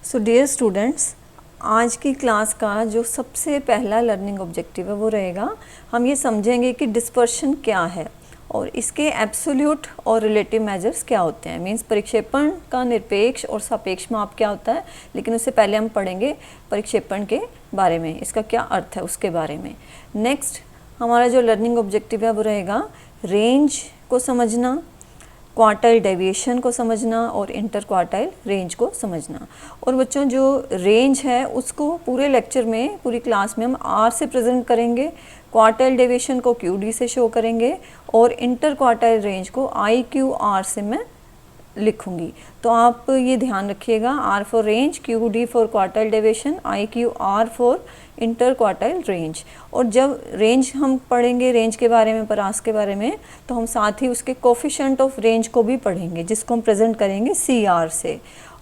So dear students, आज की class का जो सबसे पहला लर्निंग ऑब्जेक्टिव है वो रहेगा, हम ये समझेंगे कि डिस्पर्शन क्या है और इसके एब्सोल्यूट और रिलेटिव मेजर्स क्या होते हैं। मींस परिक्षेपण का निरपेक्ष और सापेक्ष माप क्या होता है, लेकिन उससे पहले हम पढ़ेंगे परिक्षेपण के बारे में, इसका क्या अर्थ है उसके बारे में। नेक्स्ट हमारा जो लर्निंग ऑब्जेक्टिव है वो रहेगा रेंज को समझना, क्वार्टाइल डेविएशन को समझना और इंटर क्वार्टाइल रेंज को समझना। और बच्चों जो रेंज है उसको पूरे लेक्चर में, पूरी क्लास में हम आर से प्रेजेंट करेंगे, क्वार्टाइल डेविएशन को क्यू डी से शो करेंगे और इंटर क्वार्टाइल रेंज को आई क्यू आर से मैं लिखूंगी। तो आप ये ध्यान रखिएगा, R for range, Q D for quartile deviation, I Q R for inter quartile range. और जब रेंज हम पढ़ेंगे, रेंज के बारे में, परास के बारे में, तो हम साथ ही उसके कोफिशिएंट ऑफ रेंज को भी पढ़ेंगे, जिसको हम प्रेजेंट करेंगे सी आर से।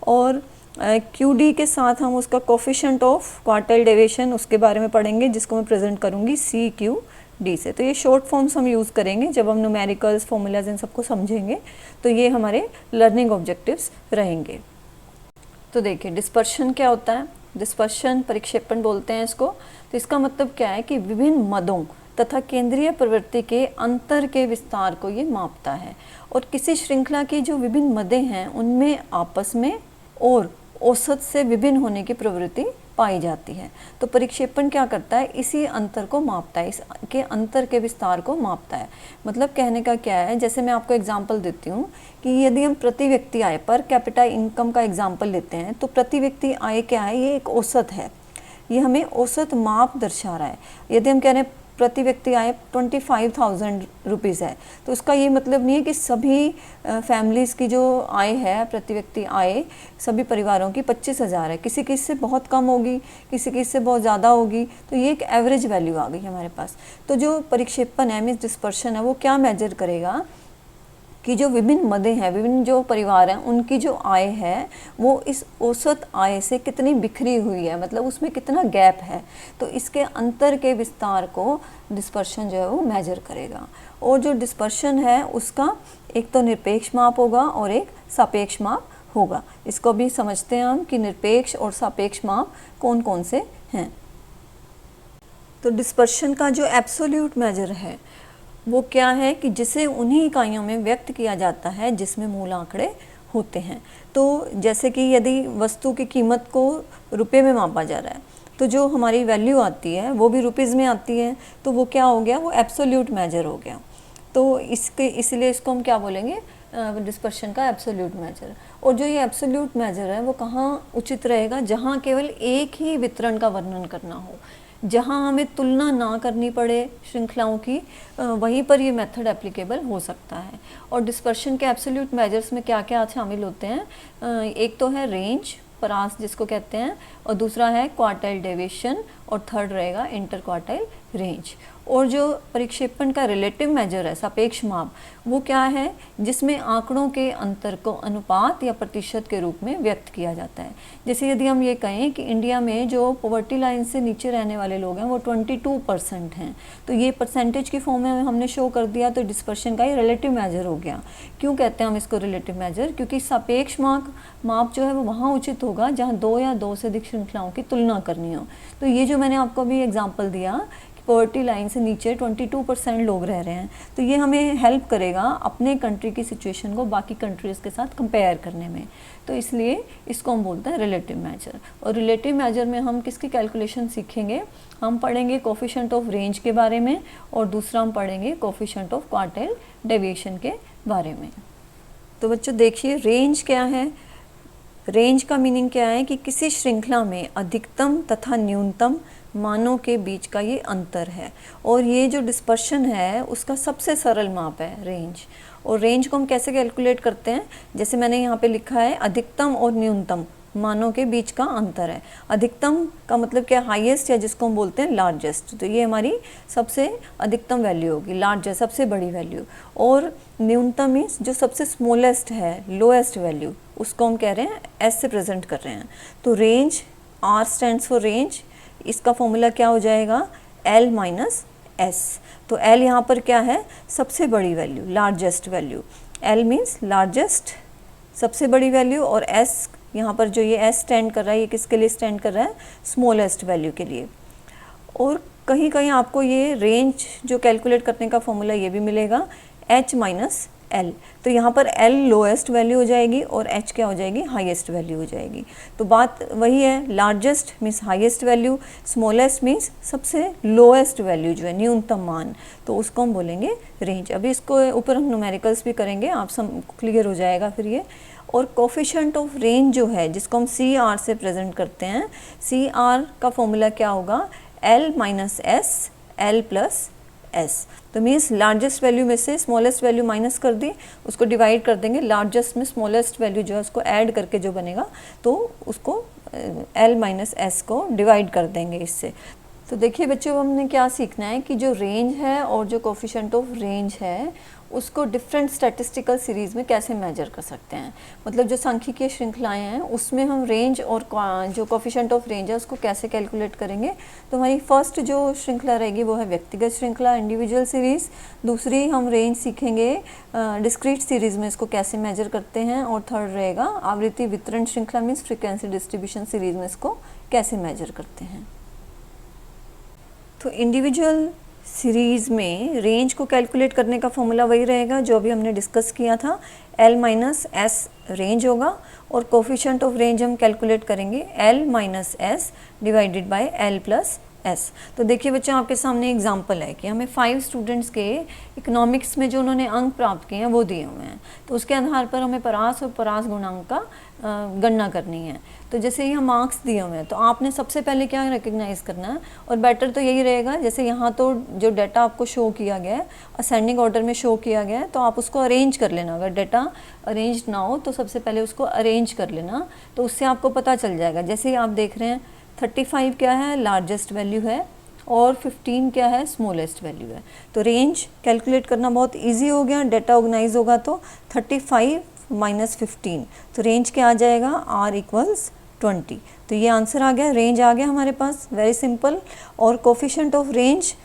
और क्यू डी के साथ हम उसका कोफिशिएंट ऑफ क्वार्टाइल डेविएशन उसके बारे में पढ़ेंगे, जिसको मैं प्रेजेंट करूँगी सी क्यू डी से। तो ये शॉर्ट फॉर्म्स हम यूज़ करेंगे जब हम न्यूमेरिकल्स, फॉर्मूलाज इन सबको समझेंगे। तो ये हमारे लर्निंग ऑब्जेक्टिव्स रहेंगे। तो देखिए डिस्पर्शन क्या होता है। डिस्पर्शन परिक्षेपण बोलते हैं इसको। तो इसका मतलब क्या है कि विभिन्न मदों तथा केंद्रीय प्रवृत्ति के अंतर के विस्तार को ये मापता है। और किसी श्रृंखला की जो विभिन्न मदें हैं उनमें आपस में और औसत से विभिन्न होने की प्रवृत्ति पाई जाती है। तो परिक्षेपण क्या करता है, इसी अंतर को मापता है, इसके अंतर के विस्तार को मापता है। मतलब कहने का क्या है, जैसे मैं आपको एग्जांपल देती हूँ कि यदि हम प्रति व्यक्ति आय पर कैपिटा इनकम का एग्जांपल लेते हैं, तो प्रति व्यक्ति आय क्या है, ये एक औसत है, ये हमें औसत माप दर्शा रहा है। यदि हम कह रहे हैं प्रति व्यक्ति आय 25,000 रुपीज़ है, तो उसका ये मतलब नहीं है कि सभी फैमिलीज़ की जो आय है, प्रति व्यक्ति आय सभी परिवारों की 25,000 है। किसी किसी से बहुत कम होगी, किसी किसी से बहुत ज़्यादा होगी। तो ये एक एवरेज वैल्यू आ गई हमारे पास। तो जो परिक्षेपण है, मीन्स डिस्पर्शन है, वो क्या मेजर करेगा कि जो विभिन्न मदें हैं, विभिन्न जो परिवार हैं, उनकी जो आय है वो इस औसत आय से कितनी बिखरी हुई है, मतलब उसमें कितना गैप है। तो इसके अंतर के विस्तार को डिस्पर्शन जो है वो मेजर करेगा। और जो डिस्पर्शन है उसका एक तो निरपेक्ष माप होगा और एक सापेक्ष माप होगा। इसको भी समझते हैं हम कि निरपेक्ष और सापेक्ष माप कौन कौन से हैं। तो डिस्पर्शन का जो एब्सोल्यूट मेजर है वो क्या है कि जिसे उन्हीं इकाइयों में व्यक्त किया जाता है जिसमें मूल आंकड़े होते हैं। तो जैसे कि यदि वस्तु की कीमत को रुपए में मापा जा रहा है, तो जो हमारी वैल्यू आती है वो भी रुपीज़ में आती है, तो वो क्या हो गया, वो एब्सोल्यूट मेजर हो गया। तो इसलिए इसको हम क्या बोलेंगे, डिस्पर्शन का एब्सोल्यूट मेजर। और जो ये एब्सोल्यूट मेजर है वो कहाँ उचित रहेगा, जहाँ केवल एक ही वितरण का वर्णन करना हो, जहाँ हमें तुलना ना करनी पड़े श्रृंखलाओं की, वहीं पर ये मेथड एप्लीकेबल हो सकता है। और डिस्पर्शन के एब्सोल्यूट मेजर्स में क्या क्या शामिल होते हैं, एक तो है रेंज, परास जिसको कहते हैं, और दूसरा है क्वार्टाइल डेविएशन, और थर्ड रहेगा इंटर क्वार्टाइल रेंज। और जो परिक्षेपण का रिलेटिव मेजर है, सापेक्ष माप, वो क्या है, जिसमें आंकड़ों के अंतर को अनुपात या प्रतिशत के रूप में व्यक्त किया जाता है। जैसे यदि हम ये कहें कि इंडिया में जो पॉवर्टी लाइन से नीचे रहने वाले लोग हैं वो 22% हैं, तो ये परसेंटेज की फॉर्म में हमने शो कर दिया, तो डिस्पर्शन का ये रिलेटिव मेजर हो गया। क्यों कहते हैं हम इसको रिलेटिव मेजर, क्योंकि सापेक्ष माप जो है वो वहाँ उचित होगा जहाँ दो या दो से अधिक श्रृंखलाओं की तुलना करनी हो। तो ये जो मैंने आपको अभी एग्जाम्पल दिया, पॉवर्टी लाइन से नीचे 22% लोग रह रहे हैं, तो ये हमें हेल्प करेगा अपने कंट्री की सिचुएशन को बाकी कंट्रीज़ के साथ कंपेयर करने में। तो इसलिए इसको हम बोलते हैं रिलेटिव मेजर। और रिलेटिव मेजर में हम किसकी कैलकुलेशन सीखेंगे, हम पढ़ेंगे कोफिशिएंट ऑफ रेंज के बारे में, और दूसरा हम पढ़ेंगे कोफिशिएंट ऑफ क्वार्टाइल डेविएशन के बारे में। तो बच्चों देखिए रेंज क्या है। रेंज का मीनिंग क्या है कि किसी श्रृंखला में अधिकतम तथा न्यूनतम मानों के बीच का ये अंतर है। और ये जो डिस्पर्शन है उसका सबसे सरल माप है रेंज। और रेंज को हम कैसे कैलकुलेट करते हैं, जैसे मैंने यहाँ पे लिखा है अधिकतम और न्यूनतम मानों के बीच का अंतर है। अधिकतम का मतलब क्या, हाईएस्ट, या जिसको हम बोलते हैं लार्जेस्ट। तो ये हमारी सबसे अधिकतम वैल्यू होगी, लार्जेस्ट सबसे बड़ी वैल्यू। और न्यूनतम मीन्स जो सबसे स्मॉलेस्ट है, लोएस्ट वैल्यू, उसको हम कह रहे हैं एस से प्रेजेंट कर रहे हैं। तो range, R stands for range, इसका फॉर्मूला क्या हो जाएगा, L माइनस एस। तो L यहाँ पर क्या है, सबसे बड़ी value, largest value. L means largest, सबसे बड़ी वैल्यू, और S यहाँ पर जो ये एस स्टैंड कर रहा है, ये किसके लिए स्टैंड कर रहा है? स्मॉलेस्ट वैल्यू के लिए। और कहीं कहीं आपको ये रेंज जो कैलकुलेट करने का फॉर्मूला ये भी मिलेगा, h माइनस एल। तो यहाँ पर l लोएस्ट वैल्यू हो जाएगी और h क्या हो जाएगी? हाईएस्ट वैल्यू हो जाएगी। तो बात वही है, largest means highest value, smallest means सबसे लोएस्ट वैल्यू जो है, न्यूनतम मान, तो उसको हम बोलेंगे रेंज। अभी इसको ऊपर हम न्यूमेरिकल्स भी करेंगे, आप सब क्लियर हो जाएगा फिर ये। और कोफिशिएंट ऑफ रेंज जो है, जिसको हम सी आर से प्रेजेंट करते हैं, सी आर का फॉर्मूला क्या होगा? L minus S L plus S. तो मीन्स लार्जेस्ट वैल्यू में से स्मॉलेस्ट वैल्यू माइनस कर दी, उसको डिवाइड कर देंगे, लार्जेस्ट में स्मॉलेस्ट वैल्यू जो है उसको ऐड करके जो बनेगा, तो उसको एल माइनस एस को डिवाइड कर देंगे इससे। तो देखिए बच्चों, हमने क्या सीखना है कि जो रेंज है और जो कोफिशिएंट ऑफ रेंज है उसको डिफरेंट स्टैटिस्टिकल सीरीज़ में कैसे मेजर कर सकते हैं। मतलब जो सांख्यिकीय श्रृंखलाएं हैं उसमें हम रेंज और जो कोफिशिएंट ऑफ रेंज है उसको कैसे कैलकुलेट करेंगे। तो हमारी फर्स्ट जो श्रृंखला रहेगी वो है व्यक्तिगत श्रृंखला, इंडिविजुअल सीरीज़। दूसरी हम रेंज सीखेंगे डिस्क्रीट सीरीज़ में इसको कैसे मेजर करते हैं। और थर्ड रहेगा आवृत्ति वितरण श्रृंखला मीन्स फ्रीक्वेंसी डिस्ट्रीब्यूशन सीरीज़ में इसको कैसे मेजर करते हैं। तो इंडिविजुअल सीरीज़ में रेंज को कैलकुलेट करने का फॉर्मूला वही रहेगा जो अभी हमने डिस्कस किया था, L माइनस एस रेंज होगा, और कोफिशिएंट ऑफ रेंज हम कैलकुलेट करेंगे L minus S divided by L plus S. तो देखिए बच्चों, आपके सामने एग्जांपल है कि हमें 5 स्टूडेंट्स के इकोनॉमिक्स में जो उन्होंने अंक प्राप्त किए हैं वो दिए हुए हैं। तो उसके आधार पर हमें परास और परास गुणांक का गणना करनी है। तो जैसे यहाँ मार्क्स दिए हुए हैं तो आपने सबसे पहले क्या रिकग्नाइज करना है, और बेटर तो यही रहेगा, जैसे यहाँ तो जो डाटा आपको शो किया गया है असेंडिंग ऑर्डर में शो किया गया है, तो आप उसको अरेंज कर लेना। अगर डाटा अरेंज ना हो तो सबसे पहले उसको अरेंज कर लेना, तो उससे आपको पता चल जाएगा। जैसे ही आप देख रहे हैं 35 क्या है? लार्जेस्ट वैल्यू है, और 15 क्या है? स्मॉलेस्ट वैल्यू है। तो रेंज कैलकुलेट करना बहुत इजी हो गया, डाटा ऑर्गेनाइज होगा तो 35 माइनस 15, तो रेंज क्या आ जाएगा? R equals 20। तो ये आंसर आ गया, रेंज आ गया हमारे पास, वेरी सिंपल। और कोफिशिएंट ऑफ रेंज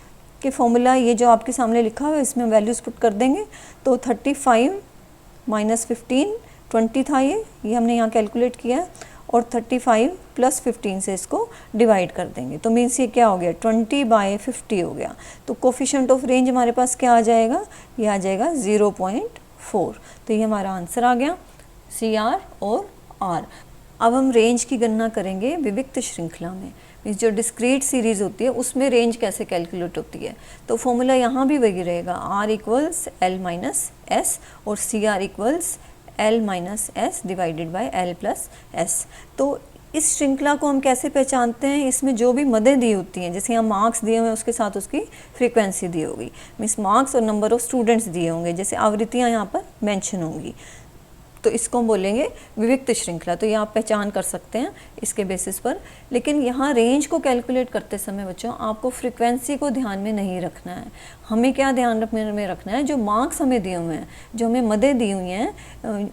के फॉर्मूला ये जो आपके सामने लिखा हुआ है इसमें वैल्यूज पुट कर देंगे। तो 35 माइनस 15 20 था, ये हमने यहाँ कैलकुलेट किया है, और 35 प्लस 15 से इसको डिवाइड कर देंगे। तो मीन्स ये क्या हो गया? 20/50 हो गया। तो कोफिशिएंट ऑफ रेंज हमारे पास क्या आ जाएगा? ये आ जाएगा 0.4। तो ये हमारा आंसर आ गया, CR और R। अब हम रेंज की गणना करेंगे विविक्त श्रृंखला में, मीन्स जो डिस्क्रीट सीरीज़ होती है उसमें रेंज कैसे कैलकुलेट होती है। तो फॉर्मूला यहाँ भी वही रहेगा, R equals L minus S और CR equals L minus S divided by L plus S. तो इस श्रृंखला को हम कैसे पहचानते हैं? इसमें जो भी मदें दी होती हैं, जैसे यहाँ मार्क्स दिए हुए हैं उसके साथ उसकी फ्रीक्वेंसी दी होगी, मीन्स मार्क्स और नंबर ऑफ स्टूडेंट्स दिए होंगे, जैसे आवृत्तियाँ यहाँ पर मेंशन होंगी, तो इसको हम बोलेंगे विविक्त श्रृंखला। तो ये आप पहचान कर सकते हैं इसके बेसिस पर। लेकिन यहाँ रेंज को कैलकुलेट करते समय बच्चों आपको फ्रीक्वेंसी को ध्यान में नहीं रखना है। हमें क्या ध्यान में रखना है? जो मार्क्स हमें दिए हुए हैं, जो हमें मदें दी हुई हैं,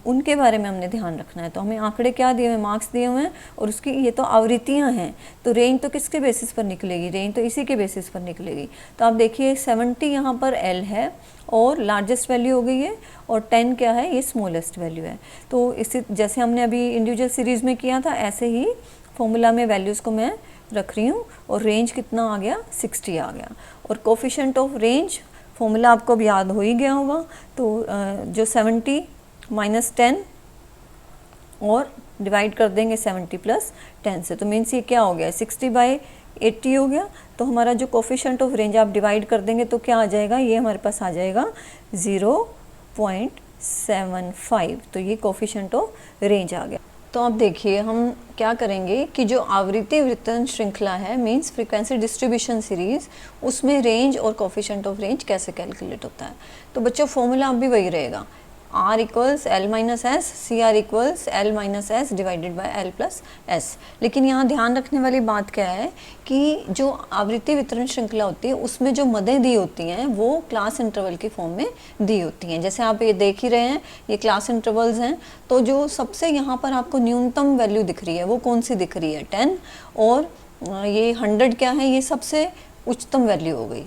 उनके बारे में हमने ध्यान रखना है। तो हमें आंकड़े क्या दिए हुए हैं? मार्क्स दिए हुए हैं, और उसकी ये तो आवृत्तियाँ हैं, तो रेंज तो किसके बेसिस पर निकलेगी? रेंज तो इसी के बेसिस पर निकलेगी। तो आप देखिए 70 यहाँ पर L है और लार्जेस्ट वैल्यू हो गई है, और 10 क्या है? ये स्मॉलेस्ट वैल्यू है। तो इसी जैसे हमने अभी इंडिविजुअल सीरीज़ में किया था ऐसे ही फॉर्मूला में वैल्यूज़ को मैं रख रही हूँ, और रेंज कितना आ गया? 60 आ गया। और कोफिशिएंट ऑफ रेंज फॉर्मूला आपको अब याद हो ही गया होगा। तो जो 70 माइनस 10 और डिवाइड कर देंगे 70 प्लस 10 से, तो मीन्स ये क्या हो गया? 60/80 हो गया। तो हमारा जो कोफिशिएंट ऑफ रेंज आप डिवाइड कर देंगे तो क्या आ जाएगा? ये हमारे पास आ जाएगा 0.75। तो ये कोफिशिएंट ऑफ रेंज आ गया। तो अब देखिए हम क्या करेंगे कि जो आवृत्ति वितरण श्रृंखला है मींस फ्रीक्वेंसी डिस्ट्रीब्यूशन सीरीज़, उसमें रेंज और कोफिशिएंट ऑफ रेंज कैसे कैलकुलेट होता है। तो बच्चों फॉर्मूला अब भी वही रहेगा, R equals L minus S, CR equals L minus S divided by L plus S. लेकिन यहाँ ध्यान रखने वाली बात क्या है कि जो आवृत्ति वितरण श्रृंखला होती है उसमें जो मदें दी होती हैं वो क्लास इंटरवल की फॉर्म में दी होती हैं। जैसे आप ये देख ही रहे हैं, ये क्लास इंटरवल्स हैं। तो जो सबसे यहाँ पर आपको न्यूनतम वैल्यू दिख रही है वो कौन सी दिख रही है? 10। और ये 100 क्या है? ये सबसे उच्चतम वैल्यू हो गई।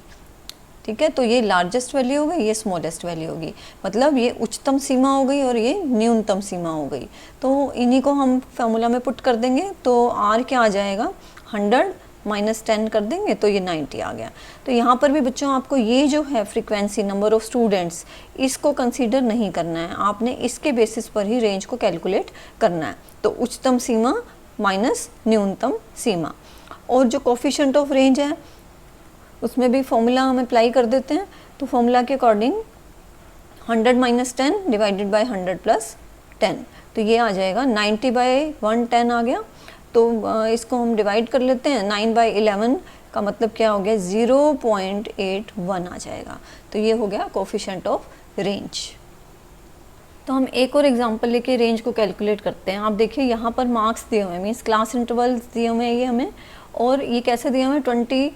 ठीक है। तो ये लार्जेस्ट वैल्यू हो गई, ये स्मॉलेस्ट वैल्यू होगी, मतलब ये उच्चतम सीमा हो गई और ये न्यूनतम सीमा हो गई। तो इन्हीं को हम फॉर्मूला में पुट कर देंगे, तो आर क्या आ जाएगा, 100 माइनस 10 कर देंगे तो ये 90 आ गया। तो यहाँ पर भी बच्चों आपको ये जो है फ्रीक्वेंसी, नंबर ऑफ स्टूडेंट्स, इसको कंसीडर नहीं करना है, आपने इसके बेसिस पर ही रेंज को कैलकुलेट करना है। तो उच्चतम सीमा माइनस न्यूनतम सीमा, और जो कोफिशिएंट ऑफ रेंज है उसमें भी फॉर्मूला हम अप्लाई कर देते हैं। तो फॉर्मूला के according 100 minus 10 divided by 100 plus 10, तो ये आ जाएगा 90 बाई 110 आ गया। तो इसको हम डिवाइड कर लेते हैं, 9 बाई 11 का मतलब क्या हो गया, 0.81 आ जाएगा। तो ये हो गया कोफिशिएंट ऑफ रेंज। तो हम एक और एग्जांपल लेके रेंज को कैलकुलेट करते हैं। आप देखिए यहाँ पर मार्क्स दिए हुए हैं, मीन्स क्लास इंटरवल्स दिए हुए हैं ये हमें, और ये कैसे दिए हुए हैं, 20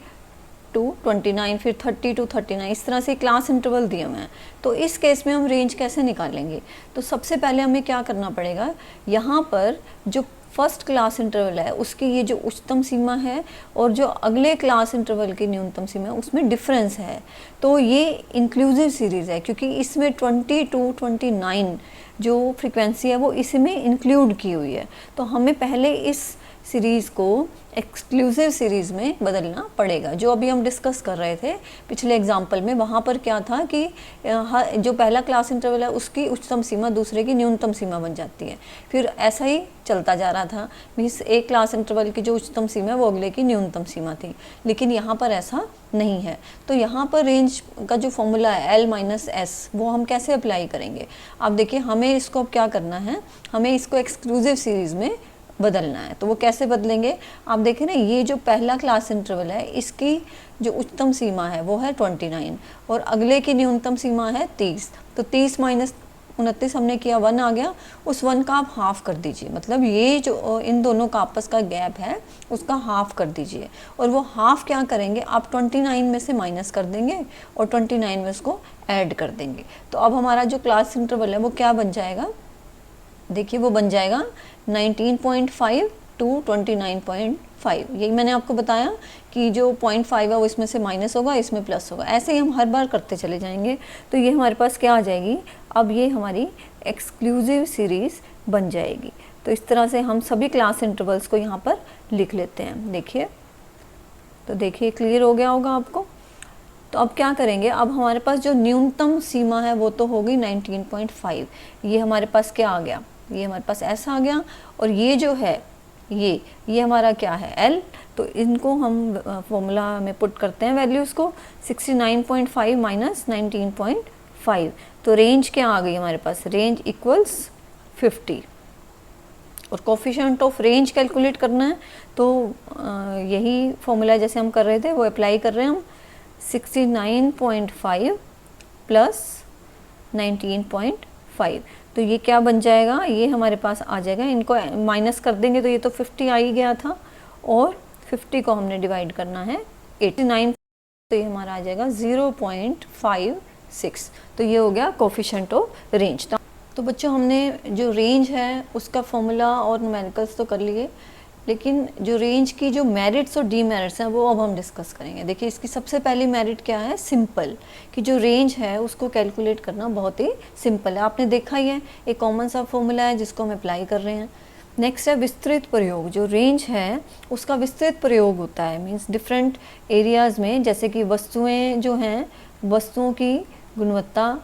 to 29, फिर 30 to 39, इस तरह से क्लास इंटरवल दिए हुए हैं। तो इस केस में हम रेंज कैसे निकालेंगे, तो सबसे पहले हमें क्या करना पड़ेगा, यहाँ पर जो फर्स्ट क्लास इंटरवल है उसकी ये जो उच्चतम सीमा है और जो अगले क्लास इंटरवल की न्यूनतम सीमा है उसमें डिफरेंस है। तो ये इंक्लूसिव सीरीज़ है, क्योंकि इसमें 20 to 29 जो फ्रीक्वेंसी है वो इसमें इंक्लूड की हुई है। तो हमें पहले इस सीरीज़ को एक्सक्लूसिव सीरीज़ में बदलना पड़ेगा। जो अभी हम डिस्कस कर रहे थे पिछले एग्जाम्पल में, वहाँ पर क्या था कि जो पहला क्लास इंटरवल है उसकी उच्चतम सीमा दूसरे की न्यूनतम सीमा बन जाती है, फिर ऐसा ही चलता जा रहा था, मीन्स एक क्लास इंटरवल की जो उच्चतम सीमा है वो अगले की न्यूनतम सीमा थी। लेकिन यहाँ पर ऐसा नहीं है। तो यहाँ पर रेंज का जो फॉर्मूला है L माइनस एस, वो हम कैसे अप्लाई करेंगे। आप देखिए हमें इसको अब क्या करना है, हमें इसको एक्सक्लूसिव सीरीज़ में बदलना है। तो वो कैसे बदलेंगे, आप देखें ना, ये जो पहला क्लास इंटरवल है इसकी जो उच्चतम सीमा है वो है 29 और अगले की न्यूनतम सीमा है 30। तो 30 माइनस 29 हमने किया, 1 आ गया, उस 1 का आप हाफ कर दीजिए, मतलब ये जो इन दोनों का आपस का गैप है उसका हाफ कर दीजिए। और वो हाफ क्या करेंगे, आप 29 में से माइनस कर देंगे और 29 में उसको ऐड कर देंगे। तो अब हमारा जो क्लास इंटरवल है वो क्या बन जाएगा, देखिए वो बन जाएगा 19.5 to 29.5। यही मैंने आपको बताया कि जो 0.5 है वो इसमें से माइनस होगा, इसमें प्लस होगा, ऐसे ही हम हर बार करते चले जाएंगे। तो ये हमारे पास क्या आ जाएगी, अब ये हमारी एक्सक्लूसिव सीरीज़ बन जाएगी। तो इस तरह से हम सभी क्लास इंटरवल्स को यहाँ पर लिख लेते हैं। देखिए, तो देखिए क्लियर हो गया होगा आपको। तो अब क्या करेंगे, अब हमारे पास जो न्यूनतम सीमा है वो तो हो गई 19.5, ये हमारे पास क्या आ गया, ये हमारे पास ऐसा आ गया, और ये जो है ये हमारा क्या है L। तो इनको हम फॉर्मूला में पुट करते हैं वैल्यूज़ को, 69.5 माइनस 19.5, तो रेंज क्या आ गई हमारे पास, रेंज इक्वल्स 50। और कोफिशिएंट ऑफ रेंज कैलकुलेट करना है, तो यही फॉर्मूला जैसे हम कर रहे थे वो अप्लाई कर रहे हैं हम, 69.5 प्लस 19.5, तो ये क्या बन जाएगा, ये हमारे पास आ जाएगा, इनको माइनस कर देंगे तो ये तो 50 आ ही गया था, और 50 को हमने डिवाइड करना है 89, तो ये हमारा आ जाएगा 0.56। तो ये हो गया कोफिशिएंट ऑफ रेंज। तो बच्चों हमने जो रेंज है उसका फॉर्मूला और न्यूमेरिकल्स तो कर लिए, लेकिन जो रेंज की जो मेरिट्स और डीमेरिट्स हैं वो अब हम डिस्कस करेंगे। देखिए इसकी सबसे पहली मेरिट क्या है, सिंपल, कि जो रेंज है उसको कैलकुलेट करना बहुत ही सिंपल है। आपने देखा ही है, एक कॉमन सा फॉर्मूला है जिसको हम अप्लाई कर रहे हैं। नेक्स्ट है विस्तृत प्रयोग। जो रेंज है उसका विस्तृत प्रयोग होता है, मीन्स डिफरेंट एरियाज़ में, जैसे कि वस्तुएँ जो हैं, वस्तुओं की गुणवत्ता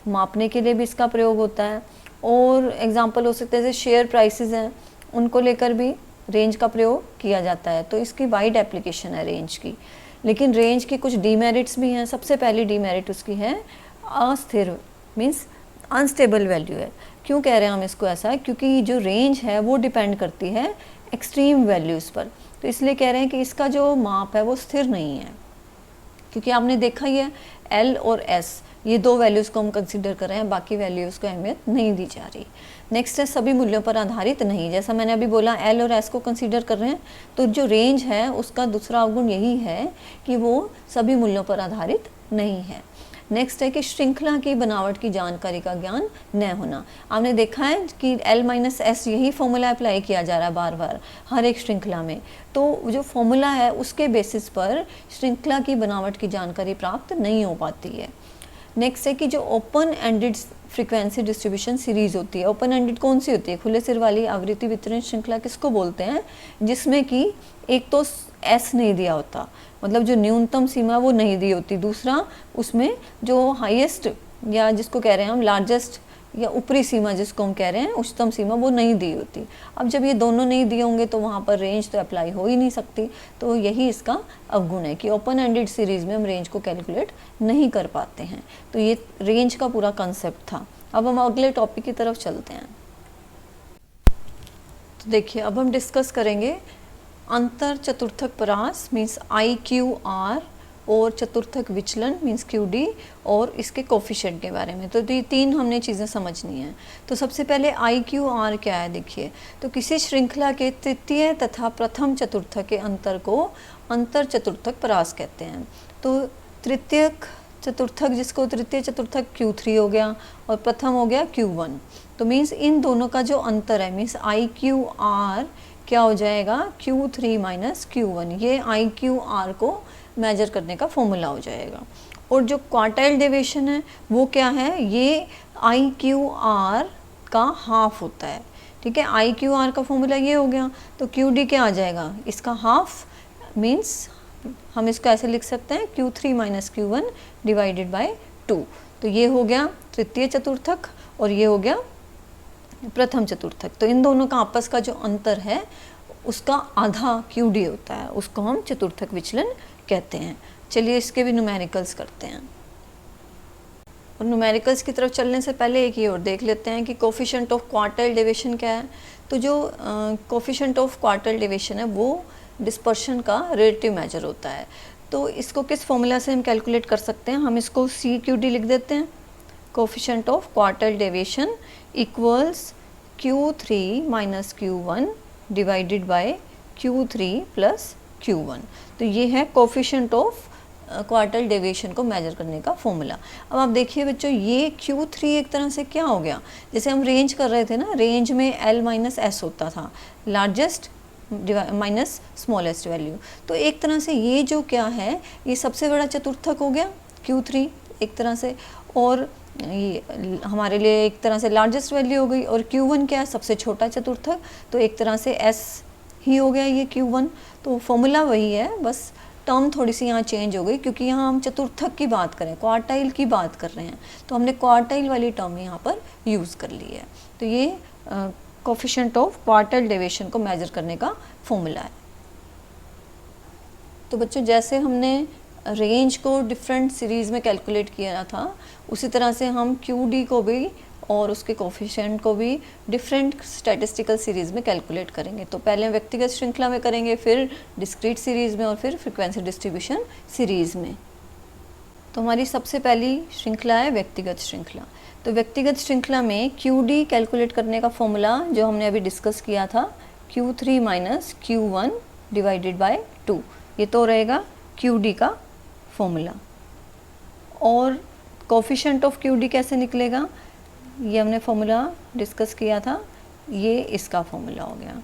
मापने के लिए भी इसका प्रयोग होता है। और एग्जाम्पल हो सकते हैं जैसे शेयर प्राइसेस हैं, उनको लेकर भी रेंज का प्रयोग किया जाता है। तो इसकी वाइड एप्लीकेशन है रेंज की। लेकिन रेंज की कुछ डीमेरिट्स भी हैं। सबसे पहली डीमेरिट उसकी है अस्थिर, मीन्स अनस्टेबल वैल्यू है। क्यों कह रहे हैं हम इसको ऐसा, क्योंकि जो रेंज है वो डिपेंड करती है एक्सट्रीम वैल्यूज़ पर। तो इसलिए कह रहे हैं कि इसका जो माप है वो स्थिर नहीं है, क्योंकि आपने देखा ही है L और S, ये दो वैल्यूज़ को हम कंसीडर कर रहे हैं, बाकी वैल्यूज़ को अहमियत नहीं दी जा रही। नेक्स्ट है सभी मूल्यों पर आधारित नहीं। जैसा मैंने अभी बोला L और S को कंसीडर कर रहे हैं, तो जो रेंज है उसका दूसरा अवगुण यही है कि वो सभी मूल्यों पर आधारित नहीं है। नेक्स्ट है कि श्रृंखला की बनावट की जानकारी का ज्ञान न होना। आपने देखा है कि L-S यही फॉर्मूला अप्लाई किया जा रहा है बार बार हर एक श्रृंखला में, तो जो फॉर्मूला है उसके बेसिस पर श्रृंखला की बनावट की जानकारी प्राप्त नहीं हो पाती है। नेक्स्ट है कि जो open ended frequency distribution series होती है, ओपन एंडेड कौन सी होती है? खुले सिर वाली आवृत्ति वितरण श्रृंखला किसको बोलते हैं? जिसमें कि एक तो एस नहीं दिया होता, मतलब जो न्यूनतम सीमा वो नहीं दी होती, दूसरा उसमें जो हाईएस्ट या जिसको कह रहे हैं हम लार्जेस्ट या ऊपरी सीमा जिसको हम कह रहे हैं उच्चतम सीमा वो नहीं दी होती। अब जब ये दोनों नहीं दिए होंगे तो वहाँ पर रेंज तो अप्लाई हो ही नहीं सकती, तो यही इसका अवगुण है कि ओपन एंडेड सीरीज में हम रेंज को कैलकुलेट नहीं कर पाते हैं। तो ये रेंज का पूरा कंसेप्ट था। अब हम अगले टॉपिक की तरफ चलते हैं। तो देखिए अब हम डिस्कस करेंगे अंतर चतुर्थक परास मीन्स IQR और चतुर्थक विचलन मीन्स QD और इसके कोफिशिएंट के बारे में। तो ये तीन हमने चीज़ें समझनी है। तो सबसे पहले IQR क्या है देखिए, तो किसी श्रृंखला के तृतीय तथा प्रथम चतुर्थक के अंतर को अंतर चतुर्थक परास कहते हैं। तो तृतीय चतुर्थक जिसको तृतीय चतुर्थक Q3 हो गया और प्रथम हो गया Q1, तो मीन्स इन दोनों का जो अंतर है मीन्स IQR क्या हो जाएगा? Q3 माइनस Q1, ये IQR को मेजर करने का फॉर्मूला हो जाएगा। और जो क्वार्टाइल डेविएशन है वो क्या है? ये IQR का हाफ होता है, ठीक है। IQR का फॉर्मूला ये हो गया, तो QD क्या आ जाएगा? इसका हाफ मीन्स हम इसको ऐसे लिख सकते हैं Q3 minus Q1 divided by 2। तो ये हो गया तृतीय चतुर्थक और ये हो गया प्रथम चतुर्थक। तो इन दोनों का आपस का जो अंतर है उसका आधा QD होता है, उसको हम चतुर्थक विचलन कहते हैं। चलिए इसके भी न्यूमेरिकल्स करते हैं। और न्यूमेरिकल्स की तरफ चलने से पहले एक ये और देख लेते हैं कि कोफिशिएंट ऑफ क्वार्टाइल डेविएशन क्या है। तो जो कोफिशिएंट ऑफ क्वार्टाइल डेविएशन है वो डिस्पर्शन का रिलेटिव मेजर होता है। तो इसको किस फॉर्मूला से हम कैलकुलेट कर सकते हैं? हम इसको CQD लिख देते हैं, coefficient of quartile deviation equals Q3 minus Q1 divided by Q3 plus Q1। तो ये है कोफिशिएंट ऑफ क्वार्टाइल डेविएशन को मेजर करने का फॉर्मूला। अब आप देखिए बच्चों, ये Q3 एक तरह से क्या हो गया, जैसे हम रेंज कर रहे थे ना, रेंज में L-S होता था, लार्जेस्ट माइनस स्मॉलेस्ट वैल्यू। तो एक तरह से ये जो क्या है, ये सबसे बड़ा चतुर्थक हो गया Q3 एक तरह से, और ये हमारे लिए एक तरह से लार्जेस्ट वैल्यू हो गई। और Q1 क्या है? सबसे छोटा चतुर्थक, तो एक तरह से S ही हो गया ये Q1। तो फॉर्मूला वही है, बस टर्म थोड़ी सी यहाँ चेंज हो गई क्योंकि यहाँ हम चतुर्थक की बात करें, क्वार्टाइल की बात कर रहे हैं, तो हमने क्वार्टाइल वाली टर्म यहाँ पर यूज़ कर ली है। तो ये कोफिशिएंट ऑफ क्वार्टाइल डेविएशन को मेजर करने का फॉर्मूला है। तो बच्चों जैसे हमने रेंज को डिफरेंट सीरीज़ में कैलकुलेट किया था, उसी तरह से हम QD को भी और उसके कोफिशिएंट को भी डिफरेंट स्टैटिस्टिकल सीरीज़ में कैलकुलेट करेंगे। तो पहले व्यक्तिगत श्रृंखला में करेंगे, फिर डिस्क्रीट सीरीज़ में और फिर फ्रीक्वेंसी डिस्ट्रीब्यूशन सीरीज़ में। तो हमारी सबसे पहली श्रृंखला है व्यक्तिगत श्रृंखला। तो व्यक्तिगत श्रृंखला में QD कैलकुलेट करने का फॉर्मूला जो हमने अभी डिस्कस किया था, Q3 minus Q1 divided by 2, ये तो रहेगा QD का फॉर्मूला। और कोफिशिएंट ऑफ QD कैसे निकलेगा, ये हमने फॉर्मूला डिस्कस किया था, ये इसका फॉर्मूला हो गया।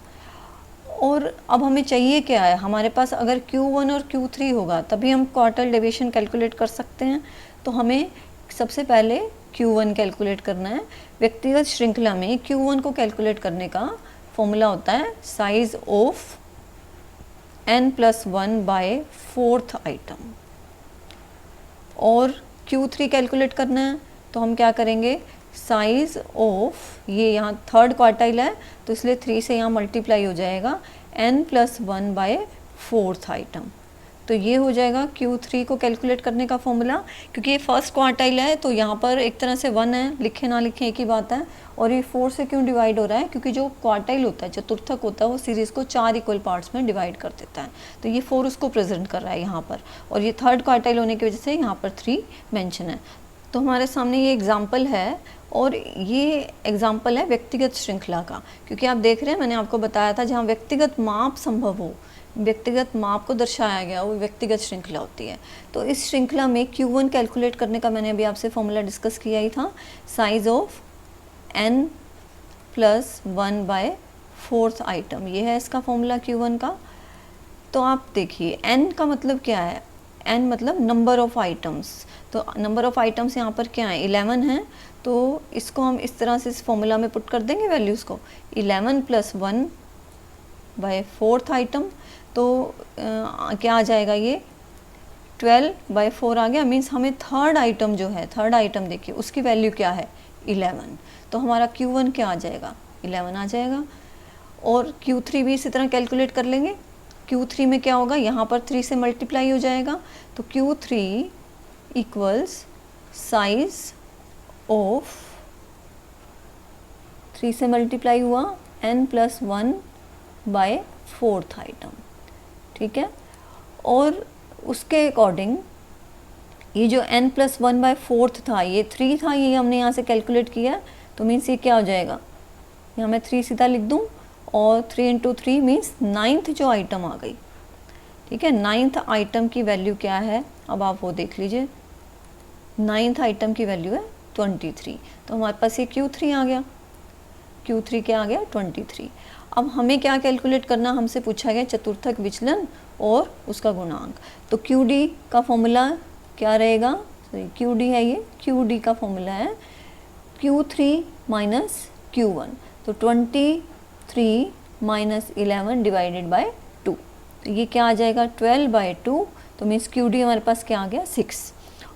और अब हमें चाहिए क्या है, हमारे पास अगर Q1 और Q3 होगा तभी हम क्वार्टाइल डेविएशन कैलकुलेट कर सकते हैं। तो हमें सबसे पहले Q1 कैलकुलेट करना है। व्यक्तिगत श्रृंखला में Q1 को कैलकुलेट करने का फॉर्मूला होता है size of n+1 bye 4th item. और Q3 कैलकुलेट करना है तो हम क्या करेंगे, साइज ऑफ, ये यहाँ थर्ड क्वार्टाइल है तो इसलिए 3 से यहाँ मल्टीप्लाई हो जाएगा n+1 बाय 4th आइटम। तो ये हो जाएगा Q3 को कैलकुलेट करने का फॉर्मूला। क्योंकि ये फर्स्ट क्वार्टाइल है तो यहाँ पर एक तरह से 1 है, लिखे ना लिखे एक ही बात है। और ये 4 से क्यों डिवाइड हो रहा है, क्योंकि जो क्वार्टाइल होता है, चतुर्थक होता है, वो सीरीज़ को 4 इक्वल पार्ट्स में डिवाइड कर देता है। तो ये 4 उसको प्रेजेंट कर रहा है यहाँ पर, और ये थर्ड क्वार्टाइल होने की वजह से यहाँ पर 3 मेंशन है। तो हमारे सामने ये एग्जाम्पल है, और ये एग्जाम्पल है व्यक्तिगत श्रृंखला का। क्योंकि आप देख रहे हैं, मैंने आपको बताया था जहाँ व्यक्तिगत माप संभव हो, व्यक्तिगत माप को दर्शाया गया वो व्यक्तिगत श्रृंखला होती है। तो इस श्रृंखला में Q1 कैलकुलेट करने का मैंने अभी आपसे फॉर्मूला डिस्कस किया ही था, size of n plus 1/4 item, ये है इसका फॉर्मूला Q1 का। तो आप देखिए n का मतलब क्या है, n मतलब नंबर ऑफ़ आइटम्स, तो नंबर ऑफ़ आइटम्स यहाँ पर क्या है 11 है, तो इसको हम इस तरह से इस फॉर्मूला में पुट कर देंगे वैल्यूज़ को, 11 प्लस 1/4 आइटम, तो क्या आ जाएगा ये 12/4 आ गया। मीन्स हमें थर्ड आइटम जो है, थर्ड आइटम देखिए उसकी वैल्यू क्या है 11, तो हमारा Q1 क्या आ जाएगा 11 आ जाएगा। और Q3 भी इसी तरह कैलकुलेट कर लेंगे। Q3 में क्या होगा, यहाँ पर 3 से मल्टीप्लाई हो जाएगा, तो Q3 इक्वल्स साइज ऑफ 3 से मल्टीप्लाई हुआ n प्लस 1/4 आइटम, ठीक है। और उसके अकॉर्डिंग ये जो n प्लस 1/4 था, ये 3 था, ये हमने यहाँ से कैलकुलेट किया, तो मीन्स ये क्या हो जाएगा, यहाँ मैं 3 सीधा लिख दूँ और 3 इंटू 3 मीन्स 9th जो आइटम आ गई, ठीक है। 9th आइटम की वैल्यू क्या है, अब आप वो देख लीजिए, 9th आइटम की वैल्यू है 23, तो हमारे पास ये Q3 आ गया, Q3 क्या आ गया 23। अब हमें क्या कैलकुलेट करना, हमसे पूछा गया चतुर्थक विचलन और उसका गुणांक, तो QD का फॉर्मूला क्या रहेगा, सॉरी QD है ये, QD का फॉर्मूला है Q3 माइनस Q1, तो 23 माइनस 11 डिवाइडेड बाय 2, तो ये क्या आ जाएगा 12/2, तो मीन्स QD हमारे पास क्या आ गया 6।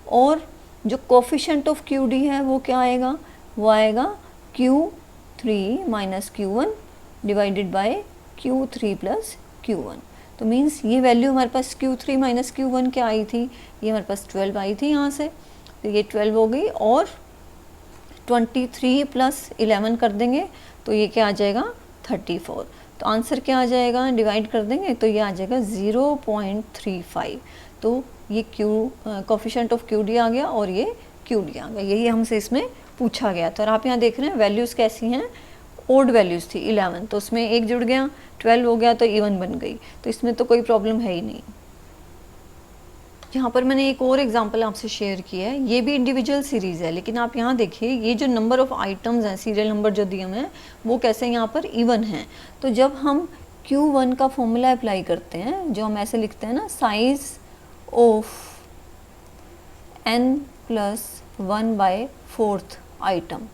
और जो कोफिशिएंट ऑफ QD है वो क्या आएगा, वो आएगा Q3 minus Q1 divided by Q3 plus Q1, तो मीन्स ये वैल्यू हमारे पास Q3 माइनस Q1 क्या आई थी, ये हमारे पास 12 आई थी यहाँ से, तो ये 12 हो गई, और 23 प्लस 11 कर देंगे तो ये क्या आ जाएगा 34, तो आंसर क्या आ जाएगा, डिवाइड कर देंगे तो ये आ जाएगा 0.35, तो ये कोफिशिएंट ऑफ QD आ गया और ये QD आ गया, यही हमसे इसमें पूछा गया था। और आप यहाँ देख रहे हैं वैल्यूज़ कैसी हैं, ओड वैल्यूज़ थी 11, तो उसमें एक जुड़ गया, 12 हो गया तो इवन बन गई, तो इसमें तो कोई प्रॉब्लम है ही नहीं। यहाँ पर मैंने एक और एग्जांपल आपसे शेयर किया है, ये भी इंडिविजुअल सीरीज़ है, लेकिन आप यहाँ देखिए ये जो नंबर ऑफ़ आइटम्स हैं, सीरियल नंबर जो दिए हुए हैं वो कैसे यहाँ पर इवन हैं। तो जब हम Q1 का फॉर्मूला अप्लाई करते हैं, जो हम ऐसे लिखते हैं ना, size of n plus 1/4 item,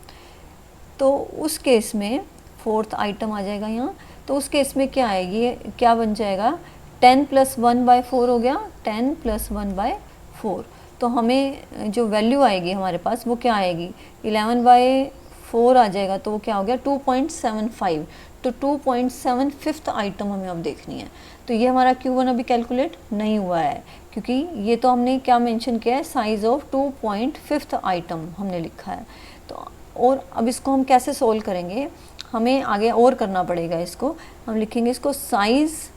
तो उस केस में 4th आइटम आ जाएगा यहाँ, तो उस केस में क्या है, ये क्या बन जाएगा 10 प्लस 1/4 हो गया, 10 प्लस 1/4, तो हमें जो वैल्यू आएगी हमारे पास वो क्या आएगी 11/4 आ जाएगा, तो वो क्या हो गया 2.75, तो 2.75 आइटम हमें अब देखनी है। तो ये हमारा Q1 अभी कैलकुलेट नहीं हुआ है, क्योंकि ये तो हमने क्या मेंशन किया है, साइज ऑफ 2.5 आइटम हमने लिखा है। तो और अब इसको हम कैसे सोल्व करेंगे, हमें आगे और करना पड़ेगा, इसको हम लिखेंगे, इसको size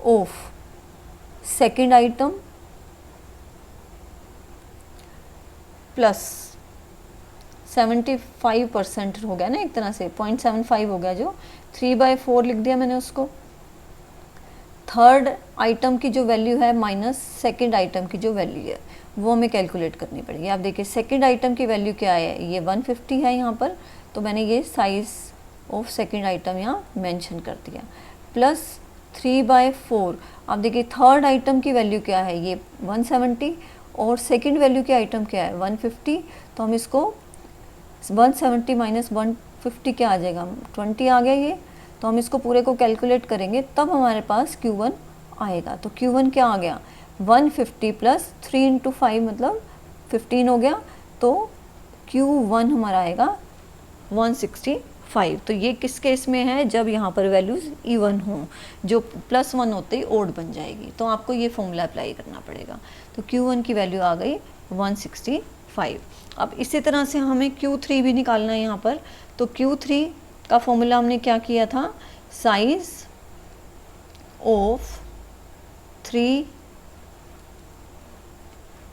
of second item plus 75% हो गया ना, एक तरह से 0.75 हो गया, जो 3/4 लिख दिया मैंने उसको। थर्ड आइटम की जो वैल्यू है माइनस सेकेंड आइटम की जो वैल्यू है वो हमें कैलकुलेट करनी पड़ेगी। आप देखिए सेकेंड आइटम की वैल्यू क्या है, ये 150 है यहाँ पर, तो मैंने ये साइज ऑफ सेकेंड आइटम यहाँ मेंशन कर दिया, प्लस 3/4। आप देखिए थर्ड आइटम की वैल्यू क्या है, ये 170, और सेकेंड वैल्यू की आइटम क्या है 150, तो हम इसको 170 माइनस 150 क्या आ जाएगा 20 आ गया ये, तो हम इसको पूरे को कैलकुलेट करेंगे तब हमारे पास Q1 आएगा। तो Q1 क्या आ गया 150 प्लस 3 इंटू 5 मतलब 15 हो गया, तो Q1 हमारा आएगा 165। तो ये किस केस में है, जब यहाँ पर वैल्यूज़ इवन हों, जो +1 होते ही ओड बन जाएगी, तो आपको ये फॉर्मूला अप्लाई करना पड़ेगा। तो Q1 की वैल्यू आ गई 165। अब इसी तरह से हमें Q3 भी निकालना है यहाँ पर, तो Q3 का फॉर्मूला हमने क्या किया था, size of 3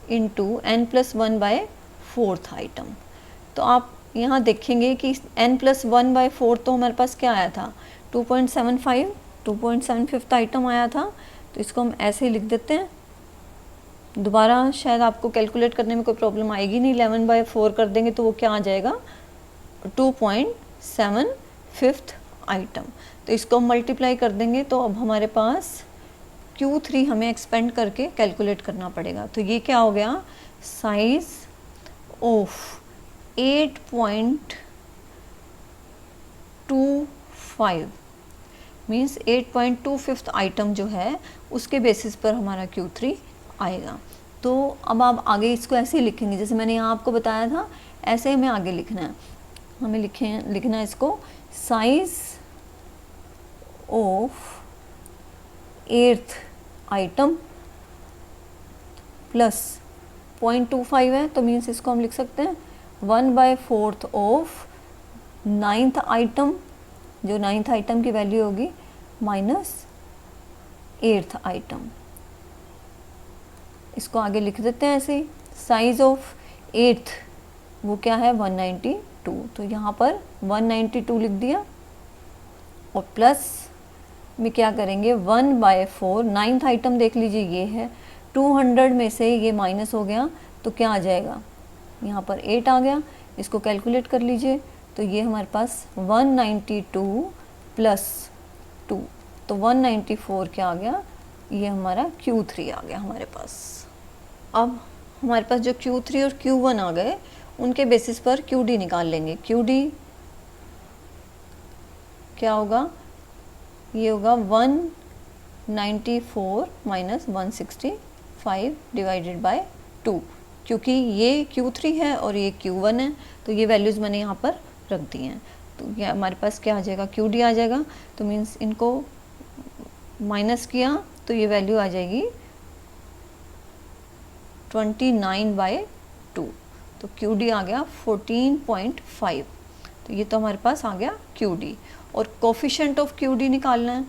into n+1/4 item. तो आप यहाँ देखेंगे कि n+1/4 तो हमारे पास क्या आया था 2.75, 2.75 आइटम आया था, तो इसको हम ऐसे ही लिख देते हैं। दोबारा शायद आपको कैलकुलेट करने में कोई प्रॉब्लम आएगी नहीं, 11/4 कर देंगे तो वो क्या आ जाएगा, 2.75 आइटम। तो इसको हम मल्टीप्लाई कर देंगे तो अब हमारे पास Q3 हमें एक्सपेंड करके कैलकुलेट करना पड़ेगा। तो ये क्या हो गया, साइज ऑफ 8.25 मीन्स 8.25 आइटम जो है उसके बेसिस पर हमारा Q3 आएगा। तो अब आप आगे इसको ऐसे ही लिखेंगे जैसे मैंने यहाँ आपको बताया था, ऐसे हमें आगे लिखना है। हमें लिखना है इसको, size of 8th item plus 0.25 है, तो मीन्स इसको हम लिख सकते हैं 1/4 ऑफ 9th आइटम, जो 9th आइटम की वैल्यू होगी, माइनस 8th आइटम। इसको आगे लिख देते हैं ऐसे ही। साइज ऑफ 8th वो क्या है, 192, तो यहाँ पर 192 लिख दिया, और प्लस में क्या करेंगे 1/4, 9th आइटम देख लीजिए ये है, 200 में से ये माइनस हो गया तो क्या आ जाएगा, यहाँ पर 8 आ गया। इसको कैलकुलेट कर लीजिए, तो ये हमारे पास 192 प्लस 2, तो 194 क्या आ गया, ये हमारा Q3 आ गया हमारे पास। अब हमारे पास जो Q3 और Q1 आ गए, उनके बेसिस पर QD निकाल लेंगे। QD क्या होगा, ये होगा 194 माइनस 165 डिवाइडेड बाय 2, क्योंकि ये Q3 है और ये Q1 है, तो ये वैल्यूज़ मैंने यहाँ पर रख दी हैं। तो ये हमारे पास क्या आ जाएगा, QD आ जाएगा। तो मीन्स इनको माइनस किया तो ये वैल्यू आ जाएगी 29/2, तो QD आ गया 14.5। तो ये तो हमारे पास आ गया QD। और कोफिशिएंट ऑफ QD निकालना है,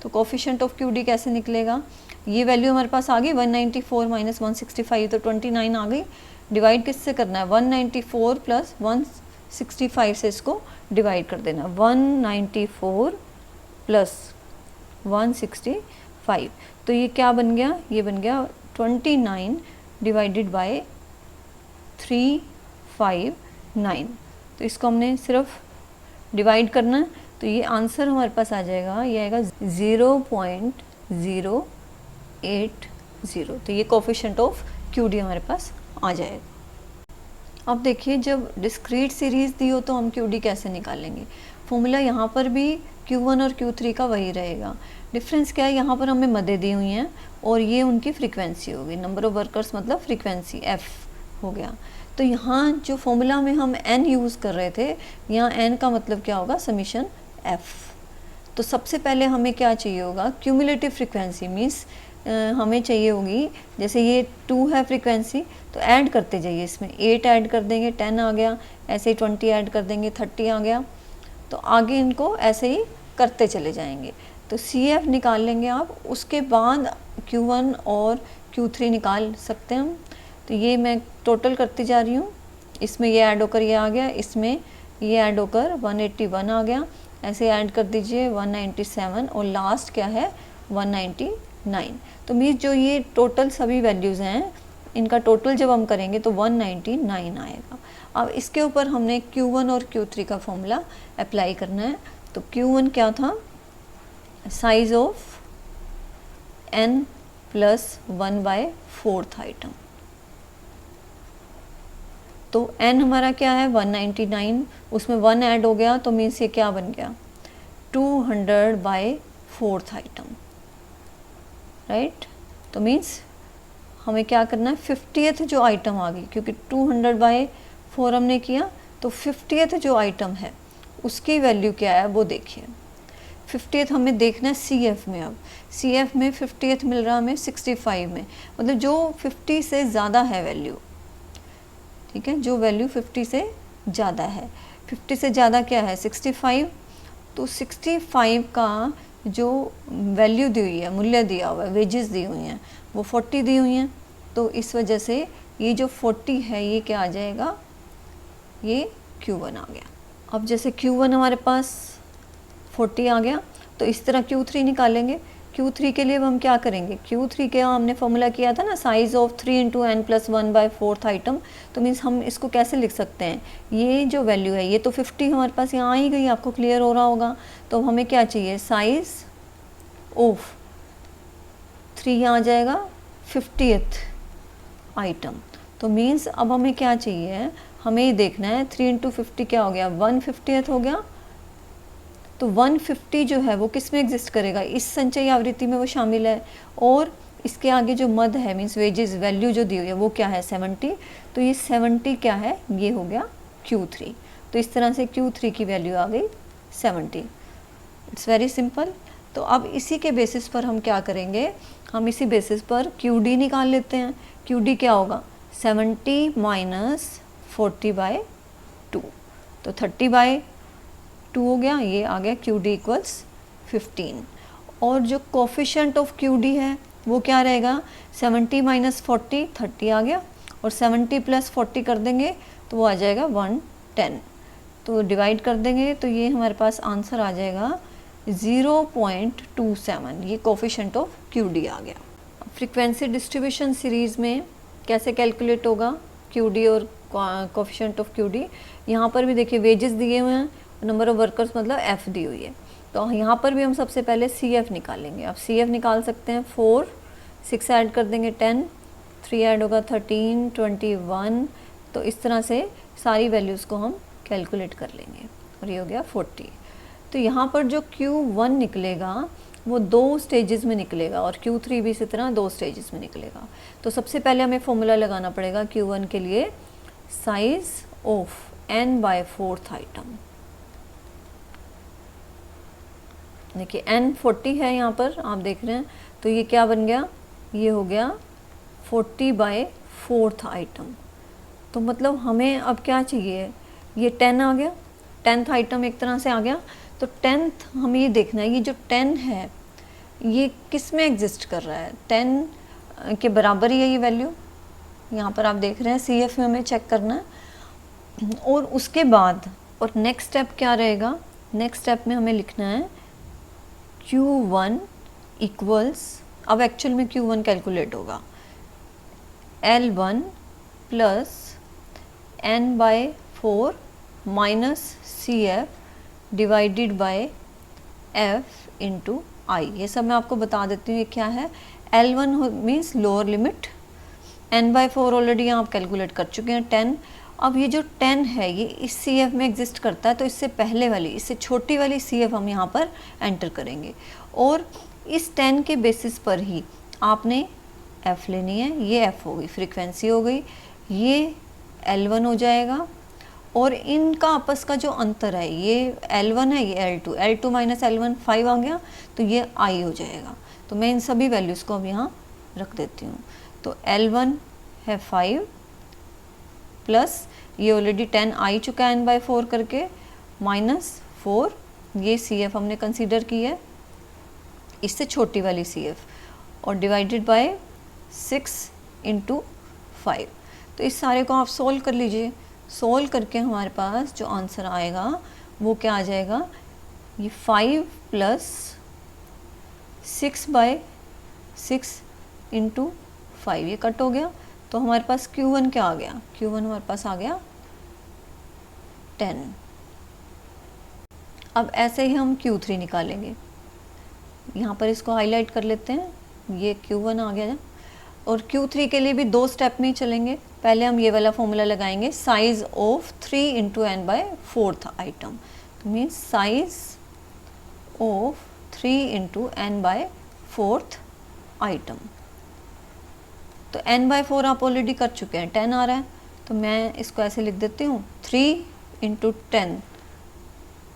तो कोफिशिएंट ऑफ QD कैसे निकलेगा, ये वैल्यू हमारे पास आ गई 194 माइनस 165, तो 29 आ गई। डिवाइड किससे करना है, 194 प्लस 165 से इसको डिवाइड कर देना, 194 प्लस 165, तो ये क्या बन गया, ये बन गया 29 डिवाइडेड बाय 359। तो इसको हमने सिर्फ डिवाइड करना है, तो ये आंसर हमारे पास आ जाएगा, ये आएगा 0.080। तो ये कोफिशिएंट ऑफ QD हमारे पास आ जाएगा। अब देखिए, जब डिस्क्रीट सीरीज़ दी हो तो हम QD कैसे निकालेंगे। फॉर्मूला यहाँ पर भी Q1 और Q3 का वही रहेगा। डिफरेंस क्या है, यहाँ पर हमें मदें दी हुई हैं और ये उनकी फ्रीक्वेंसी होगी, नंबर ऑफ वर्कर्स मतलब फ्रीक्वेंसी F हो गया। तो यहाँ जो फॉर्मूला में हम n यूज़ कर रहे थे, यहाँ n का मतलब क्या होगा, समीशन F। तो सबसे पहले हमें क्या चाहिए होगा, क्यूमुलेटिव फ्रीक्वेंसी मीन्स हमें चाहिए होगी, जैसे ये 2 है फ्रीक्वेंसी, तो ऐड करते जाइए, इसमें 8 ऐड कर देंगे 10 आ गया, ऐसे ही 20 ऐड कर देंगे 30 आ गया, तो आगे इनको ऐसे ही करते चले जाएंगे। तो CF निकाल लेंगे आप, उसके बाद Q1 और Q3 निकाल सकते हैं हम। तो ये मैं टोटल करती जा रही हूँ, इसमें ये ऐड होकर ये आ गया, इसमें ये ऐड होकर 181 आ गया, ऐसे ऐड कर दीजिए 197, और लास्ट क्या है 199। तो मीन्स जो ये टोटल सभी वैल्यूज़ हैं, इनका टोटल जब हम करेंगे तो 199 आएगा। अब इसके ऊपर हमने Q1 और Q3 का फॉर्मूला अप्लाई करना है। तो Q1 क्या था, size of n plus 1/4 item, तो n हमारा क्या है 199, उसमें 1 ऐड हो गया, तो मीन्स ये क्या बन गया 200/4 आइटम, राइट। तो मीन्स हमें क्या करना है, 50th जो आइटम आ गई, क्योंकि 200/4 हमने किया, तो 50th जो आइटम है उसकी वैल्यू क्या है वो देखिए। 50th हमें देखना है CF में। अब CF में 50th मिल रहा है हमें 65 में, मतलब जो 50 से ज़्यादा है वैल्यू, ठीक है, जो वैल्यू 50 से ज़्यादा है। 50 से ज़्यादा क्या है 65, तो 65 का जो वैल्यू दी हुई है, मूल्य दिया हुआ है, वेजेस दी हुई हैं, वो 40 दी हुई हैं। तो इस वजह से ये जो 40 है ये क्या आ जाएगा, ये Q1 आ गया। अब जैसे Q1 हमारे पास 40 आ गया, तो इस तरह Q3 निकालेंगे। Q3 के लिए अब हम क्या करेंगे, Q3 के हमने फॉर्मूला किया था ना, size of 3 into N plus 1/4 item. तो मीन्स हम इसको कैसे लिख सकते हैं, ये जो वैल्यू है ये तो 50 हमारे पास यहाँ आ ही गई, आपको क्लियर हो रहा होगा। तो हमें क्या चाहिए, साइज़ ऑफ 3 आ जाएगा 50th आइटम। तो मीन्स अब हमें क्या चाहिए, हमें ये देखना है 3 इंटू 50 क्या हो गया, 150th हो गया। तो 150 जो है वो किस में एग्जिस्ट करेगा, इस संचयी आवृत्ति में वो शामिल है। और इसके आगे जो मद है मीन्स वेजेस वैल्यू जो दी हुई है वो क्या है 70। तो ये 70 क्या है, ये हो गया Q3। तो इस तरह से Q3 की वैल्यू आ गई 70। It's very simple. तो अब इसी के बेसिस पर हम क्या करेंगे, हम इसी बेसिस पर QD निकाल लेते हैं। QD क्या होगा, 70 माइनस 40/2, तो 30/2 हो गया, ये आ गया QD इक्वल्स 15। और जो कोफिशिएंट ऑफ QD है वो क्या रहेगा, 70 माइनस 40, 30 आ गया, और 70 प्लस 40 कर देंगे तो वो आ जाएगा 110। तो डिवाइड कर देंगे तो ये हमारे पास आंसर आ जाएगा 0.27, ये कोफिशिएंट ऑफ QD आ गया। फ्रीक्वेंसी डिस्ट्रीब्यूशन सीरीज़ में कैसे कैलकुलेट होगा QD और कोफिशिएंट ऑफ QD, यहाँ पर भी देखिए वेजेस दिए हुए हैं, नंबर ऑफ वर्कर्स मतलब F दी हुई है। तो यहाँ पर भी हम सबसे पहले CF निकालेंगे। अब CF निकाल सकते हैं, 4 6 ऐड कर देंगे 10, 3 ऐड होगा 13, 21। तो इस तरह से सारी वैल्यूज़ को हम कैलकुलेट कर लेंगे और ये हो गया 40। तो यहाँ पर जो Q1 निकलेगा वो 2 स्टेजेस में निकलेगा और Q3 भी इसी तरह 2 स्टेजेस में निकलेगा। तो सबसे पहले हमें फॉर्मूला लगाना पड़ेगा Q1 के लिए, साइज ऑफ n/4 आइटम। देखिए n 40 है यहाँ पर आप देख रहे हैं, तो ये क्या बन गया, ये हो गया 40/4 आइटम। तो मतलब हमें अब क्या चाहिए, ये 10 आ गया, 10th आइटम एक तरह से आ गया। तो 10th हमें ये देखना है, ये जो 10 है ये किस में एग्जिस्ट कर रहा है, 10 के बराबर ही है ये वैल्यू, यहाँ पर आप देख रहे हैं CF में हमें चेक करना है। और उसके बाद और नेक्स्ट स्टेप क्या रहेगा, नेक्स्ट स्टेप में हमें लिखना है Q1 इक्वल्स, अब एक्चुअल में Q1 कैलकुलेट होगा L1 plus n/4 minus CF divided by F into I. ये सब मैं आपको बता देती हूँ ये क्या है। L1 means lower limit, n/4 already यहाँ आप कैलकुलेट कर चुके हैं 10। अब ये जो 10 है ये इस CF में एग्जिस्ट करता है, तो इससे पहले वाली, इससे छोटी वाली CF हम यहाँ पर एंटर करेंगे और इस 10 के बेसिस पर ही आपने F लेनी है। ये F हो गई, फ्रीक्वेंसी हो गई, ये L1 हो जाएगा और इनका आपस का जो अंतर है ये L1 है, ये L2, L2 माइनस L1 5 आ गया, तो ये I हो जाएगा। तो मैं इन सभी वैल्यूज़ को अब यहाँ रख देती हूँ। तो L1 है 5 प्लस ये ऑलरेडी 10 आ चुका है n/4 करके, माइनस 4 ये CF हमने कंसीडर की है, इससे छोटी वाली CF, और डिवाइडेड बाय 6 इंटू 5। तो इस सारे को आप सोल्व कर लीजिए। सोल्व करके हमारे पास जो आंसर आएगा वो क्या आ जाएगा, ये 5 प्लस 6/6 इंटू 5, ये कट हो गया। तो हमारे पास Q1 क्या आ गया, Q1 हमारे पास आ गया 10। अब ऐसे ही हम Q3 निकालेंगे, यहाँ पर इसको हाईलाइट कर लेते हैं, ये Q1 आ गया। और Q3 के लिए भी 2 स्टेप में ही चलेंगे। पहले हम ये वाला फॉर्मूला लगाएंगे, size of 3 into n/4 item. तो means size of 3 into n/4 item. तो n/4 आप ऑलरेडी कर चुके हैं, 10 आ रहा है, तो मैं इसको ऐसे लिख देती हूँ 3 इंटू 10।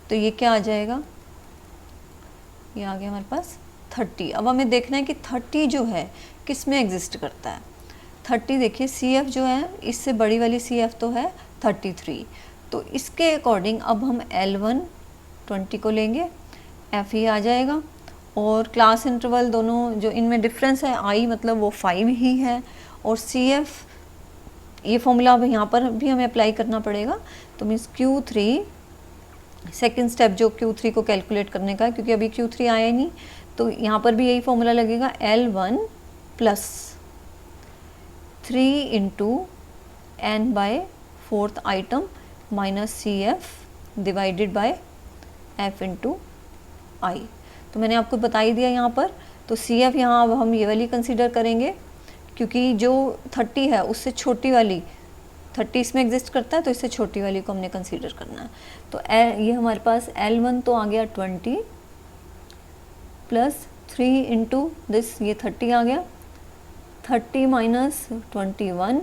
तो ये क्या आ जाएगा, ये आ गया हमारे पास 30। अब हमें देखना है कि 30 जो है किस में एग्जिस्ट करता है। 30 देखिए CF जो है इससे बड़ी वाली CF तो है 33, तो इसके अकॉर्डिंग अब हम L1 20 को लेंगे, F ही आ जाएगा। और क्लास इंटरवल दोनों जो इनमें डिफरेंस है I मतलब वो 5 ही है, और CF ये फॉर्मूला अब यहाँ पर भी हमें अप्लाई करना पड़ेगा। तो मीन्स Q3 सेकंड स्टेप जो Q3 को कैलकुलेट करने का है, क्योंकि अभी Q3 आया ही नहीं, तो यहाँ पर भी यही फॉर्मूला लगेगा, L1 plus 3 into n by fourth item minus CF divided by F into I. तो मैंने आपको बता ही दिया यहाँ पर। तो CF यहाँ अब हम ये वाली कंसीडर करेंगे, क्योंकि जो 30 है उससे छोटी वाली, 30 इसमें एग्जिस्ट करता है तो इससे छोटी वाली को हमने कंसीडर करना है। तो ये हमारे पास L1 तो आ गया 20 प्लस 3 इंटू दिस, ये 30 आ गया, 30 माइनस 21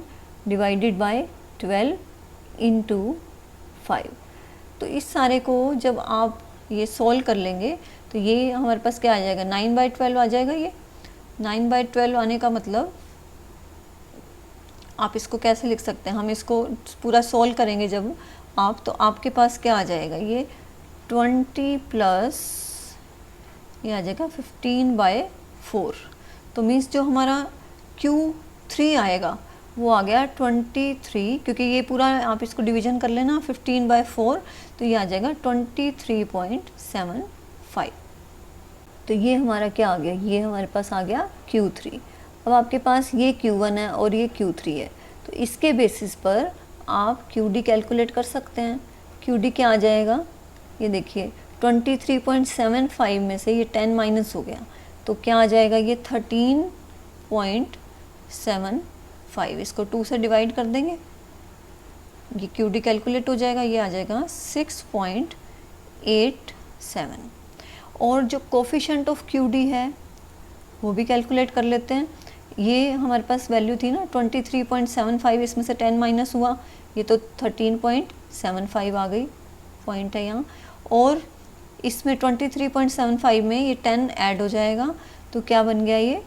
डिवाइडेड बाय 12 इंटू 5। तो इस सारे को जब आप ये सॉल्व कर लेंगे तो ये हमारे पास क्या आ जाएगा, 9/12 आ जाएगा। ये 9/12 आने का मतलब आप इसको कैसे लिख सकते हैं, हम इसको पूरा सॉल्व करेंगे जब आप, तो आपके पास क्या आ जाएगा, ये 20 प्लस ये आ जाएगा 15/4। तो मीन्स जो हमारा Q3 आएगा वो आ गया 23, क्योंकि ये पूरा आप इसको डिवीजन कर लेना 15/4, तो ये आ जाएगा 23.75। तो ये हमारा क्या आ गया, ये हमारे पास आ गया Q3। अब आपके पास ये Q1 है और ये Q3 है, तो इसके बेसिस पर आप QD कैलकुलेट कर सकते हैं। QD क्या आ जाएगा, ये देखिए 23.75 में से ये 10 माइनस हो गया, तो क्या आ जाएगा, ये 13.75। इसको 2 से डिवाइड कर देंगे, ये QD कैलकुलेट हो जाएगा, ये आ जाएगा 6.87। और जो कोफिशिएंट ऑफ QD है वो भी कैलकुलेट कर लेते हैं। ये हमारे पास वैल्यू थी ना 23.75, इसमें से 10 माइनस हुआ, ये तो 13.75 आ गई, पॉइंट है यहाँ। और इसमें 23.75 में ये 10 ऐड हो जाएगा, तो क्या बन गया, ये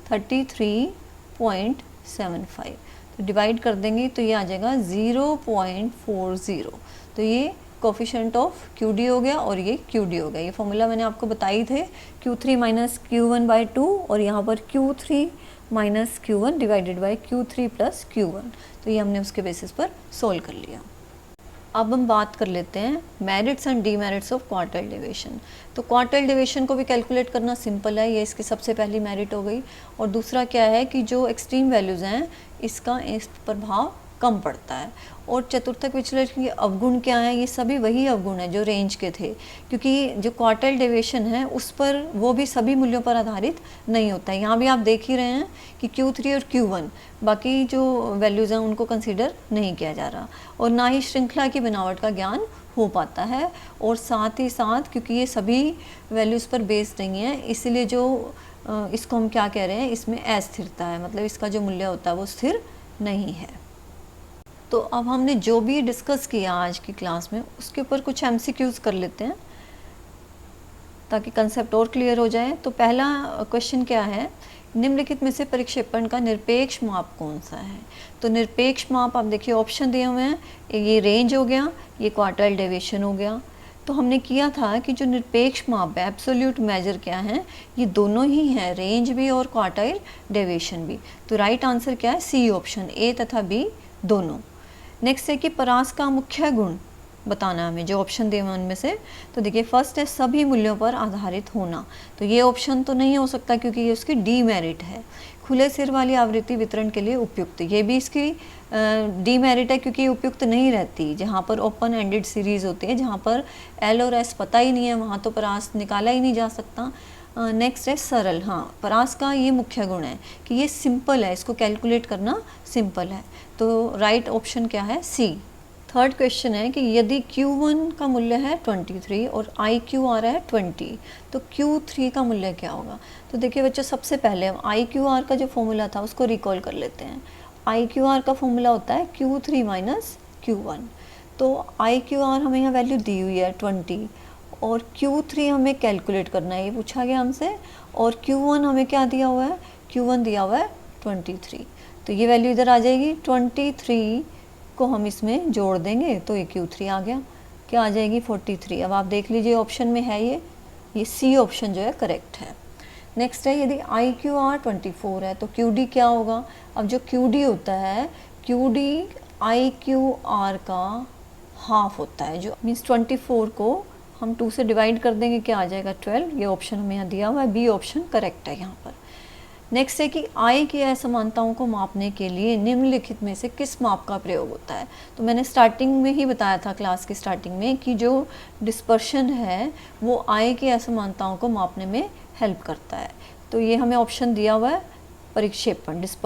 33.75। तो डिवाइड कर देंगे तो ये आ जाएगा 0.40। तो ये कोफिशिएंट ऑफ QD हो गया और ये QD हो गया। ये फॉर्मूला मैंने आपको बताई थे, Q3 माइनस Q1/2 और यहाँ पर Q3 minus Q1 divided by Q3 plus Q1। तो ये हमने उसके बेसिस पर सोल्व कर लिया। अब हम बात कर लेते हैं merits and demerits of quartile deviation. तो क्वार्टाइल डेविएशन को भी कैलकुलेट करना सिंपल है, ये इसकी सबसे पहली मेरिट हो गई। और दूसरा क्या है कि जो एक्सट्रीम वैल्यूज़ हैं इसका इस प्रभाव कम पड़ता है। और चतुर्थक विचलन के अवगुण क्या है, ये सभी वही अवगुण है जो रेंज के थे, क्योंकि जो क्वार्टाइल डेविएशन है उस पर वो भी सभी मूल्यों पर आधारित नहीं होता है। यहाँ भी आप देख ही रहे हैं कि Q3 और Q1 बाकी जो वैल्यूज़ हैं उनको कंसीडर नहीं किया जा रहा, और ना ही श्रृंखला की बनावट का ज्ञान हो पाता है। और साथ ही साथ क्योंकि ये सभी वैल्यूज़ पर बेस्ड नहीं है, इसलिए जो इसको हम क्या कह रहे हैं, इसमें अस्थिरता है, मतलब इसका जो मूल्य होता है वो स्थिर नहीं है। तो अब हमने जो भी डिस्कस किया आज की क्लास में उसके ऊपर कुछ MCQs कर लेते हैं ताकि कंसेप्ट और क्लियर हो जाए। तो पहला क्वेश्चन क्या है, निम्नलिखित में से परिक्षेपण का निरपेक्ष माप कौन सा है। तो निरपेक्ष माप आप देखिए ऑप्शन दिए हुए हैं, ये रेंज हो गया, ये क्वार्टाइल डेविएशन हो गया। तो हमने किया था कि जो निरपेक्ष माप है, एब्सोल्यूट मेजर क्या है, ये दोनों ही हैं, रेंज भी और क्वार्टाइल डेविएशन भी। तो राइट आंसर क्या है, सी ऑप्शन, ए तथा बी दोनों। नेक्स्ट है कि परास का मुख्य गुण बताना हमें, जो ऑप्शन दिए हैं उनमें से। तो देखिए फर्स्ट है सभी मूल्यों पर आधारित होना, तो ये ऑप्शन तो नहीं हो सकता क्योंकि ये उसकी डीमेरिट है। खुले सिर वाली आवृत्ति वितरण के लिए उपयुक्त, ये भी इसकी डीमेरिट है क्योंकि उपयुक्त नहीं रहती। जहाँ पर ओपन एंडेड सीरीज़ होती है, जहाँ पर एल और एस पता ही नहीं है, वहाँ तो परास निकाला ही नहीं जा सकता। नेक्स्ट है सरल, हाँ परास का ये मुख्य गुण है कि ये सिंपल है, इसको कैलकुलेट करना सिंपल है। तो राइट ऑप्शन क्या है, सी। थर्ड क्वेश्चन है कि यदि Q1 का मूल्य है 23 और IQ आ रहा है 20, तो Q3 का मूल्य क्या होगा। तो देखिए बच्चों, सबसे पहले हम IQR का जो फॉर्मूला था उसको रिकॉल कर लेते हैं। IQR का फॉर्मूला होता है Q3 माइनस Q1। तो IQR हमें यहाँ वैल्यू दी हुई है 20 और Q3 हमें कैलकुलेट करना है, ये पूछा गया हमसे। और Q1 हमें क्या दिया हुआ है, Q1 दिया हुआ है 23। तो ये वैल्यू इधर आ जाएगी, 23 को हम इसमें जोड़ देंगे तो ये Q3 आ गया, क्या आ जाएगी 43। अब आप देख लीजिए ऑप्शन में है ये सी ऑप्शन जो है करेक्ट है। नेक्स्ट है यदि IQR 24 है तो QD क्या होगा। अब जो QD होता है, QD IQR का हाफ होता है, जो मीन्स 24 को हम 2 से डिवाइड कर देंगे, क्या आ जाएगा 12। ये ऑप्शन हमें यहाँ दिया हुआ है, बी ऑप्शन करेक्ट है यहाँ पर। नेक्स्ट है कि आय की असमानताओं को मापने के लिए निम्नलिखित में से किस माप का प्रयोग होता है। तो मैंने स्टार्टिंग में ही बताया था, क्लास की स्टार्टिंग में, कि जो डिस्पर्शन है वो आय की असमानताओं को मापने में हेल्प करता है। तो ये हमें ऑप्शन दिया हुआ है, परिक्षेपण, डिस्पर्शन।